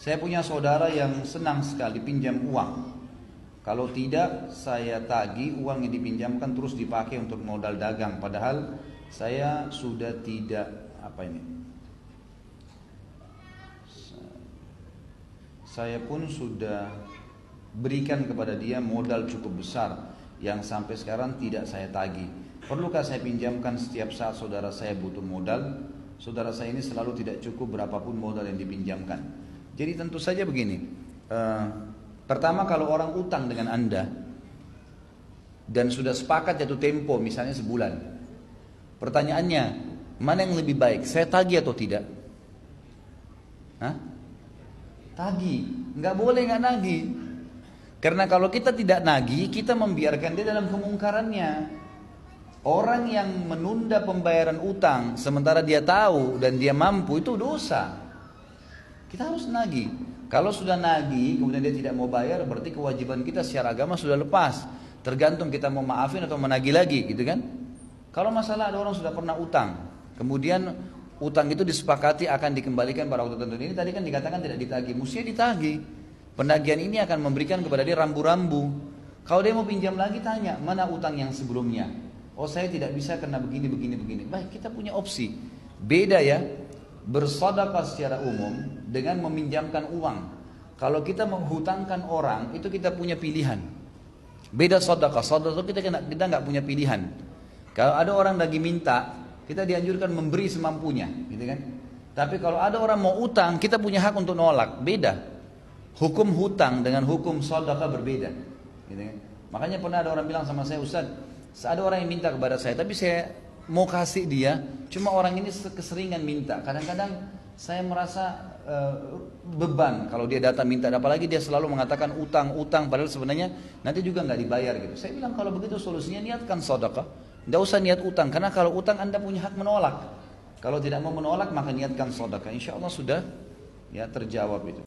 Saya punya saudara yang senang sekali pinjam uang. Kalau tidak, saya tagih uang yang dipinjamkan terus dipakai untuk modal dagang. Padahal saya sudah tidak saya pun sudah berikan kepada dia modal cukup besar yang sampai sekarang tidak saya tagih. Perlukah saya pinjamkan setiap saat saudara saya butuh modal? Saudara saya ini selalu tidak cukup berapapun modal yang dipinjamkan. Jadi tentu saja begini. Pertama, kalau orang utang dengan Anda dan sudah sepakat jatuh tempo misalnya sebulan, pertanyaannya, mana yang lebih baik? Saya tagih atau tidak? Hah? Tagih. Nggak boleh nggak nagih. Karena kalau kita tidak nagih, kita membiarkan dia dalam kemungkarannya. Orang yang menunda pembayaran utang sementara dia tahu dan dia mampu, itu dosa. Kita harus nagih. Kalau sudah nagih kemudian dia tidak mau bayar, berarti kewajiban kita secara agama sudah lepas. Tergantung kita mau maafin atau menagih lagi, gitu kan? Kalau masalah ada orang sudah pernah utang, kemudian utang itu disepakati akan dikembalikan pada waktu tertentu. Ini tadi kan dikatakan tidak ditagih, mestinya ditagih. Penagihan ini akan memberikan kepada dia rambu-rambu. Kalau dia mau pinjam lagi, tanya mana utang yang sebelumnya. Oh, saya tidak bisa karena begini. Baik, kita punya opsi. Beda ya, bersedekah secara umum dengan meminjamkan uang. Kalau kita menghutangkan orang, itu kita punya pilihan. Beda sedekah. Sedekah kita nggak punya pilihan. Kalau ada orang lagi minta, kita dianjurkan memberi semampunya, gitu kan? Tapi kalau ada orang mau utang, kita punya hak untuk nolak. Beda. Hukum hutang dengan hukum sedekah berbeda, gitu kan? Makanya pernah ada orang bilang sama saya, Ustaz, ada orang yang minta kepada saya, tapi saya mau kasih dia, cuma orang ini keseringan minta. Kadang-kadang saya merasa beban kalau dia datang minta, apalagi dia selalu mengatakan utang, padahal sebenarnya nanti juga nggak dibayar gitu. Saya bilang kalau begitu solusinya niatkan sedekah, nggak usah niat utang, karena kalau utang Anda punya hak menolak. Kalau tidak mau menolak maka niatkan sedekah, insya Allah sudah ya terjawab itu.